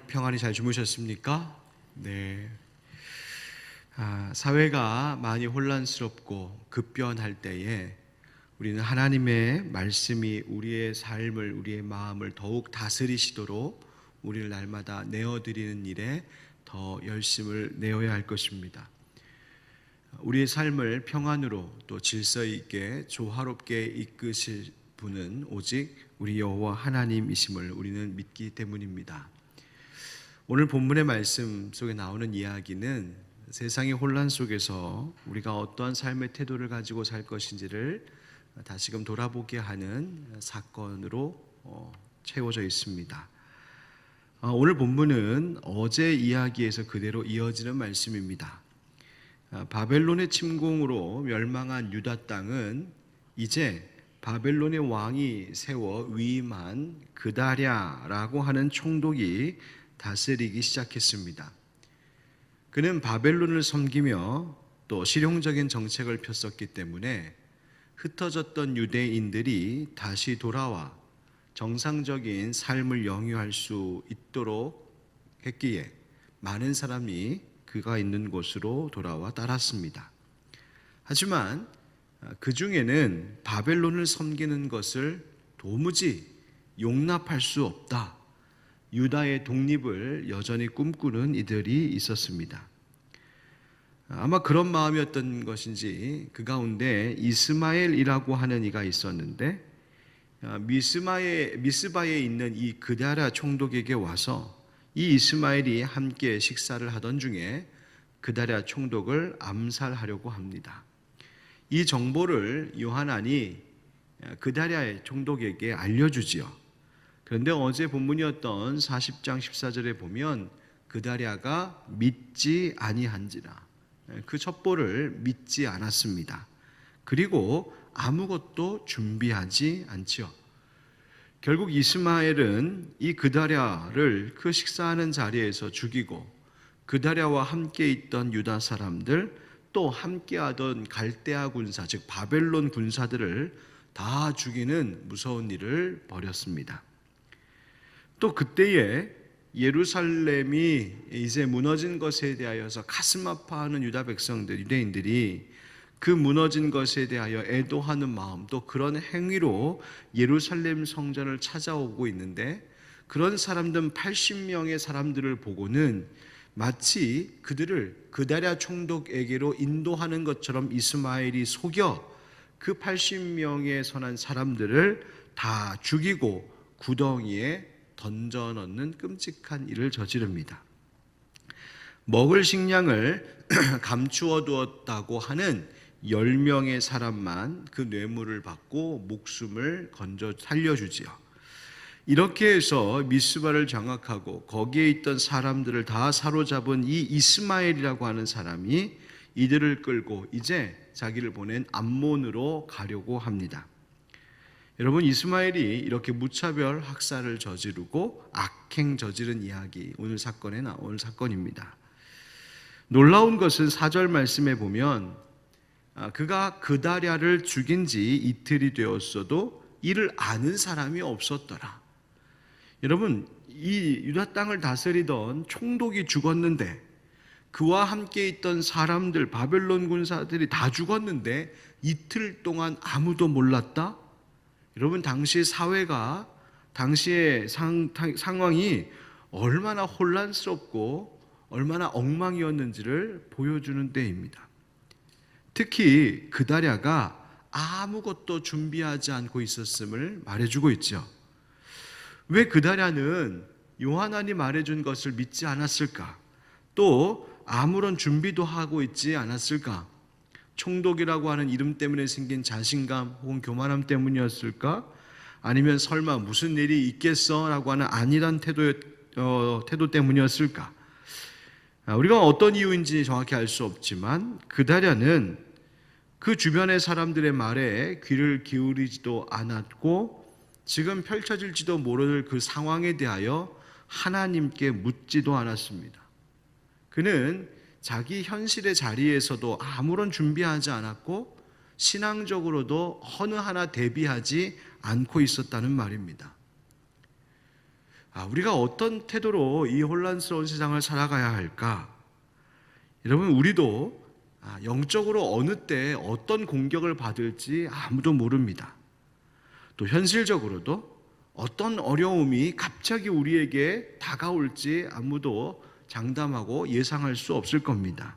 평안히 잘 주무셨습니까? 네. 사회가 많이 혼란스럽고 급변할 때에 우리는 하나님의 말씀이 우리의 삶을, 우리의 마음을 더욱 다스리시도록 우리를 날마다 내어드리는 일에 더 열심을 내어야 할 것입니다. 우리의 삶을 평안으로 또 질서 있게 조화롭게 이끄실 분은 오직 우리 여호와 하나님이심을 우리는 믿기 때문입니다. 오늘 본문의 말씀 속에 나오는 이야기는 세상의 혼란 속에서 우리가 어떠한 삶의 태도를 가지고 살 것인지를 다시금 돌아보게 하는 사건으로 채워져 있습니다. 오늘 본문은 어제 이야기에서 그대로 이어지는 말씀입니다. 바벨론의 침공으로 멸망한 유다 땅은 이제 바벨론의 왕이 세워 위임한 그다랴라고 하는 총독이 다스리기 시작했습니다. 그는 바벨론을 섬기며 또 실용적인 정책을 폈었기 때문에 흩어졌던 유대인들이 다시 돌아와 정상적인 삶을 영위할 수 있도록 했기에 많은 사람이 그가 있는 곳으로 돌아와 따랐습니다. 하지만 그 중에는 바벨론을 섬기는 것을 도무지 용납할 수 없다, 유다의 독립을 여전히 꿈꾸는 이들이 있었습니다. 아마 그런 마음이었던 것인지 그 가운데 이스마엘이라고 하는 이가 있었는데, 미스바에 있는 이 그다랴 총독에게 와서 이 이스마엘이 함께 식사를 하던 중에 그다랴 총독을 암살하려고 합니다. 이 정보를 요하난이 그다랴의 총독에게 알려주지요. 그런데 어제 본문이었던 40장 14절에 보면 그다랴가 믿지 아니한지라, 그 첩보를 믿지 않았습니다. 그리고 아무것도 준비하지 않지요. 결국 이스마엘은 이 그다랴를 그 식사하는 자리에서 죽이고 그다랴와 함께 있던 유다 사람들, 또 함께하던 갈대아 군사, 즉 바벨론 군사들을 다 죽이는 무서운 일을 벌였습니다. 또 그때에 예루살렘이 이제 무너진 것에 대하여서 가슴 아파하는 유다 백성들, 유대인들이 그 무너진 것에 대하여 애도하는 마음, 또 그런 행위로 예루살렘 성전을 찾아오고 있는데, 그런 사람들 80명의 사람들을 보고는 마치 그들을 그다랴 총독에게로 인도하는 것처럼 이스마엘이 속여 그 80명의 선한 사람들을 다 죽이고 구덩이에 던져 넣는 끔찍한 일을 저지릅니다. 먹을 식량을 감추어 두었다고 하는 10명의 사람만 그 뇌물을 받고 목숨을 건져 살려주지요. 이렇게 해서 미스바를 장악하고 거기에 있던 사람들을 다 사로잡은 이 이스마엘이라고 하는 사람이 이들을 끌고 이제 자기를 보낸 암몬으로 가려고 합니다. 여러분, 이스마엘이 이렇게 무차별 학살을 저지르고 악행 저지른 이야기, 오늘 사건에 나올 사건입니다. 놀라운 것은 4절 말씀에 보면 그가 그다랴를 죽인 지 이틀이 되었어도 이를 아는 사람이 없었더라. 여러분, 이 유다 땅을 다스리던 총독이 죽었는데, 그와 함께 있던 사람들, 바벨론 군사들이 다 죽었는데 이틀 동안 아무도 몰랐다? 여러분, 당시 사회가, 당시의 상황이 얼마나 혼란스럽고 얼마나 엉망이었는지를 보여주는 때입니다. 특히 그다랴가 아무것도 준비하지 않고 있었음을 말해주고 있죠. 왜 그다랴는 요하난이 말해준 것을 믿지 않았을까? 또 아무런 준비도 하고 있지 않았을까? 총독이라고 하는 이름 때문에 생긴 자신감 혹은 교만함 때문이었을까? 아니면 설마 무슨 일이 있겠어? 라고 하는 안일한 태도 때문이었을까? 우리가 어떤 이유인지 정확히 알 수 없지만 그다랴는 그 주변의 사람들의 말에 귀를 기울이지도 않았고, 지금 펼쳐질지도 모를 그 상황에 대하여 하나님께 묻지도 않았습니다. 그는 자기 현실의 자리에서도 아무런 준비하지 않았고 신앙적으로도 어느 하나 대비하지 않고 있었다는 말입니다. 우리가 어떤 태도로 이 혼란스러운 세상을 살아가야 할까? 여러분, 우리도 영적으로 어느 때 어떤 공격을 받을지 아무도 모릅니다. 또 현실적으로도 어떤 어려움이 갑자기 우리에게 다가올지 아무도 장담하고 예상할 수 없을 겁니다.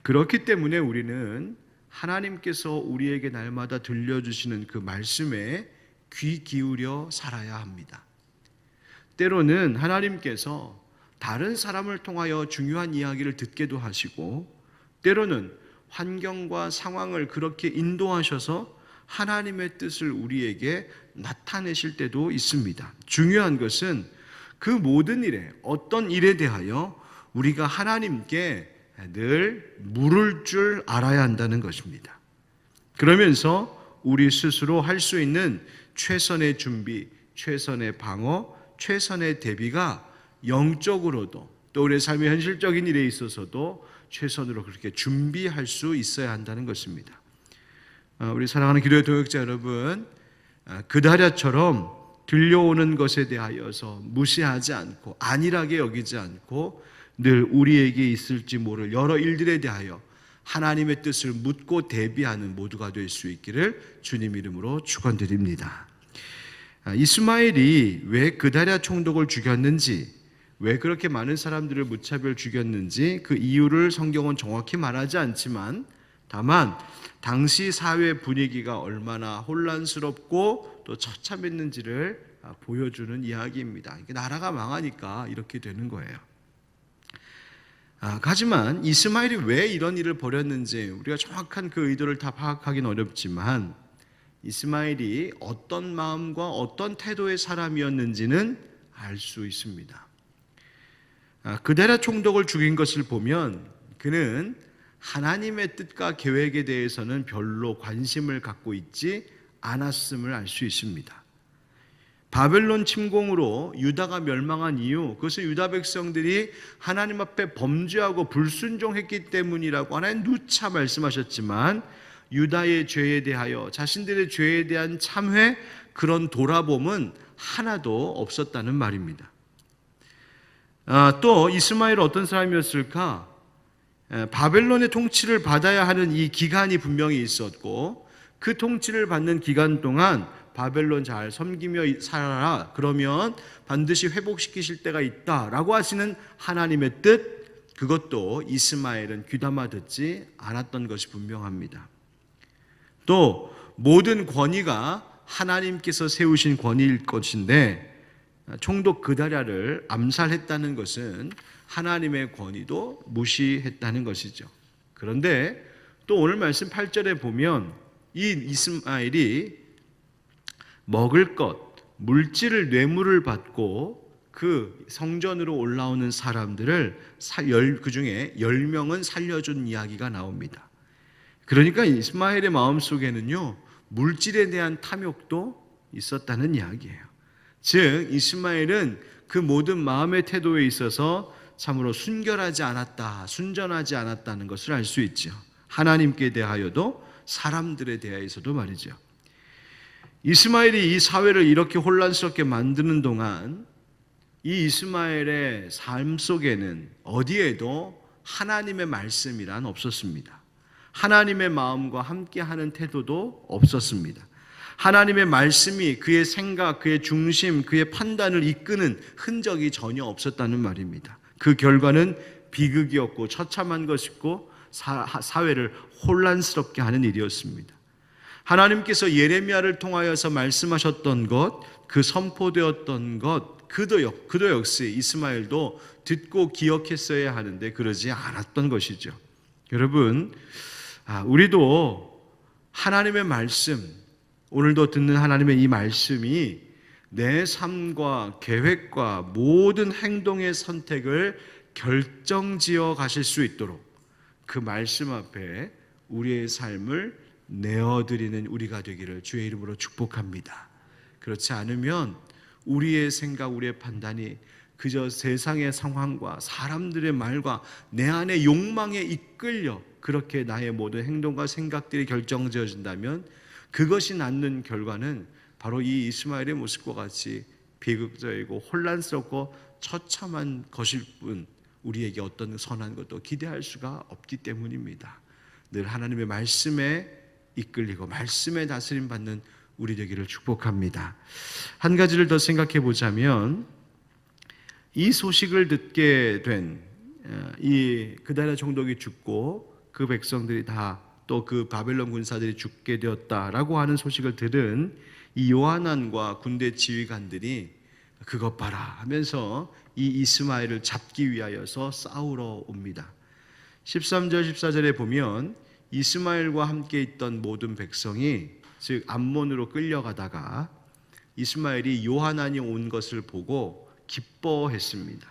그렇기 때문에 우리는 하나님께서 우리에게 날마다 들려주시는 그 말씀에 귀 기울여 살아야 합니다. 때로는 하나님께서 다른 사람을 통하여 중요한 이야기를 듣게도 하시고, 때로는 환경과 상황을 그렇게 인도하셔서 하나님의 뜻을 우리에게 나타내실 때도 있습니다. 중요한 것은 그 모든 일에, 어떤 일에 대하여 우리가 하나님께 늘 물을 줄 알아야 한다는 것입니다. 그러면서 우리 스스로 할 수 있는 최선의 준비, 최선의 방어, 최선의 대비가 영적으로도 또 우리의 삶의 현실적인 일에 있어서도 최선으로 그렇게 준비할 수 있어야 한다는 것입니다. 우리 사랑하는 기도의 동역자 여러분, 그다랴처럼 들려오는 것에 대하여서 무시하지 않고 안일하게 여기지 않고 늘 우리에게 있을지 모를 여러 일들에 대하여 하나님의 뜻을 묻고 대비하는 모두가 될 수 있기를 주님 이름으로 축원드립니다. 이스마엘이 왜 그다랴 총독을 죽였는지, 왜 그렇게 많은 사람들을 무차별 죽였는지 그 이유를 성경은 정확히 말하지 않지만, 다만 당시 사회 분위기가 얼마나 혼란스럽고 또 처참했는지를 보여주는 이야기입니다. 나라가 망하니까 이렇게 되는 거예요. 하지만 이스마엘이 왜 이런 일을 벌였는지 우리가 정확한 그 의도를 다 파악하기는 어렵지만, 이스마엘이 어떤 마음과 어떤 태도의 사람이었는지는 알 수 있습니다. 그다랴 총독을 죽인 것을 보면 그는 하나님의 뜻과 계획에 대해서는 별로 관심을 갖고 있지 않았음을 알 수 있습니다. 바벨론 침공으로 유다가 멸망한 이유, 그것은 유다 백성들이 하나님 앞에 범죄하고 불순종했기 때문이라고 하나님 누차 말씀하셨지만, 유다의 죄에 대하여, 자신들의 죄에 대한 참회, 그런 돌아봄은 하나도 없었다는 말입니다. 또 이스마엘은 어떤 사람이었을까? 바벨론의 통치를 받아야 하는 이 기간이 분명히 있었고, 그 통치를 받는 기간 동안 바벨론 잘 섬기며 살아라, 그러면 반드시 회복시키실 때가 있다라고 하시는 하나님의 뜻, 그것도 이스마엘은 귀담아 듣지 않았던 것이 분명합니다. 또 모든 권위가 하나님께서 세우신 권위일 것인데, 총독 그다랴를 암살했다는 것은 하나님의 권위도 무시했다는 것이죠. 그런데 또 오늘 말씀 8절에 보면 이 이스마엘이 먹을 것, 물질을, 뇌물을 받고 그 성전으로 올라오는 사람들을 그 중에 10명은 살려준 이야기가 나옵니다. 그러니까 이스마엘의 마음속에는요, 물질에 대한 탐욕도 있었다는 이야기예요. 즉 이스마엘은 그 모든 마음의 태도에 있어서 참으로 순결하지 않았다, 순전하지 않았다는 것을 알 수 있죠. 하나님께 대하여도 사람들에 대해서도 말이죠. 이스마엘이 이 사회를 이렇게 혼란스럽게 만드는 동안 이 이스마엘의 삶 속에는 어디에도 하나님의 말씀이란 없었습니다. 하나님의 마음과 함께하는 태도도 없었습니다. 하나님의 말씀이 그의 생각, 그의 중심, 그의 판단을 이끄는 흔적이 전혀 없었다는 말입니다. 그 결과는 비극이었고 처참한 것이고 사회를 혼란스럽게 하는 일이었습니다. 하나님께서 예레미야를 통하여서 말씀하셨던 것, 그 선포되었던 것, 그도 역시 이스마엘도 듣고 기억했어야 하는데 그러지 않았던 것이죠. 여러분, 우리도 하나님의 말씀, 오늘도 듣는 하나님의 이 말씀이 내 삶과 계획과 모든 행동의 선택을 결정지어 가실 수 있도록 그 말씀 앞에 우리의 삶을 내어드리는 우리가 되기를 주의 이름으로 축복합니다. 그렇지 않으면 우리의 생각, 우리의 판단이 그저 세상의 상황과 사람들의 말과 내 안의 욕망에 이끌려 그렇게 나의 모든 행동과 생각들이 결정지어진다면 그것이 낳는 결과는 바로 이 이스마엘의 모습과 같이 비극적이고 혼란스럽고 처참한 것일 뿐 우리에게 어떤 선한 것도 기대할 수가 없기 때문입니다. 늘 하나님의 말씀에 이끌리고 말씀에 다스림 받는 우리 되기를 축복합니다. 한 가지를 더 생각해 보자면 이 소식을 듣게 된 이 그다랴 총독이 죽고 그 백성들이 다 또 그 바벨론 군사들이 죽게 되었다라고 하는 소식을 들은 이 요하난과 군대 지휘관들이 그것 봐라 하면서 이 이스마엘을 잡기 위하여서 싸우러 옵니다. 13절 14절에 보면 이스마엘과 함께 있던 모든 백성이 즉 암몬으로 끌려가다가 이스마엘이 요하난이 온 것을 보고 기뻐했습니다.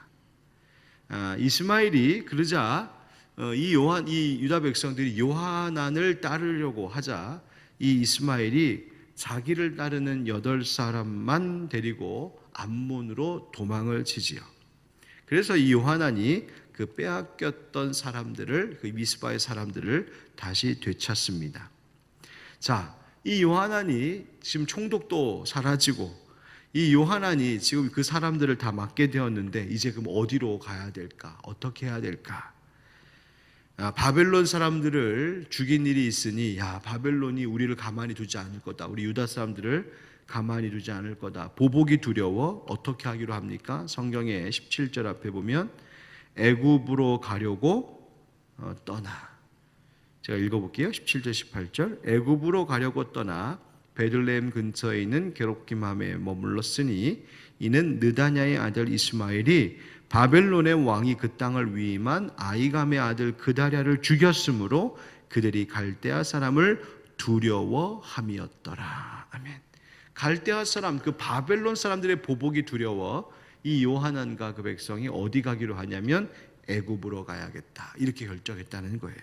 이스마엘이 그러자 이 유다 백성들이 요하난을 따르려고 하자 이 이스마엘이 자기를 따르는 8사람만 데리고 암몬으로 도망을 치지요. 그래서 이 요하난이 그 빼앗겼던 사람들을, 그 미스바의 사람들을 다시 되찾습니다. 자, 이 요하난이 지금 총독도 사라지고 이 요하난이 지금 그 사람들을 다 맡게 되었는데 이제 그럼 어디로 가야 될까? 어떻게 해야 될까? 바벨론 사람들을 죽인 일이 있으니 바벨론이 우리를 가만히 두지 않을 거다. 우리 유다 사람들을 가만히 두지 않을 거다. 보복이 두려워 어떻게 하기로 합니까? 성경의 17절 앞에 보면 애굽으로 가려고 떠나. 제가 읽어볼게요. 17절 18절 애굽으로 가려고 떠나 베들레헴 근처에 있는 게롭김함에 머물렀으니 이는 느다냐의 아들 이스마엘이 바벨론의 왕이 그 땅을 위임한 아이감의 아들 그다랴를 죽였으므로 그들이 갈대아 사람을 두려워함이었더라. 아멘. 갈대아 사람, 그 바벨론 사람들의 보복이 두려워 이 요하난과 그 백성이 어디 가기로 하냐면 애굽으로 가야겠다. 이렇게 결정했다는 거예요.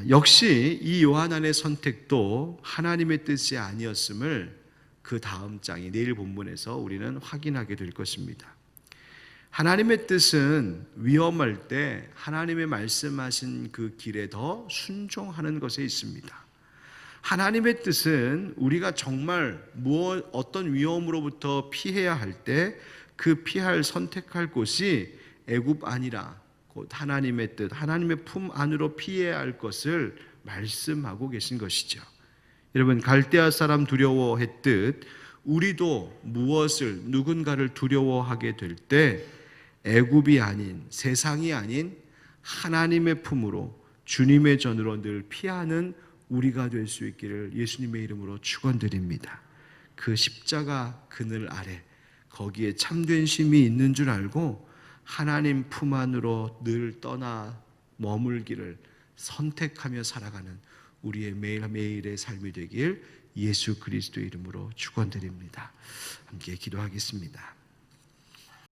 역시 이 요하난의 선택도 하나님의 뜻이 아니었음을 그 다음 장이 내일 본문에서 우리는 확인하게 될 것입니다. 하나님의 뜻은 위험할 때 하나님의 말씀하신 그 길에 더 순종하는 것에 있습니다. 하나님의 뜻은 우리가 정말 어떤 위험으로부터 피해야 할 때 그 피할 선택할 곳이 애굽 아니라 곧 하나님의 뜻, 하나님의 품 안으로 피해야 할 것을 말씀하고 계신 것이죠. 여러분, 갈대아 사람 두려워했듯 우리도 무엇을 누군가를 두려워하게 될 때 애굽이 아닌, 세상이 아닌 하나님의 품으로 주님의 전으로 늘 피하는 우리가 될 수 있기를 예수님의 이름으로 축원드립니다. 그 십자가 그늘 아래 거기에 참된 쉼이 있는 줄 알고 하나님 품 안으로 늘 떠나 머물기를 선택하며 살아가는 우리의 매일매일의 삶이 되길 예수 그리스도의 이름으로 축원드립니다. 함께 기도하겠습니다.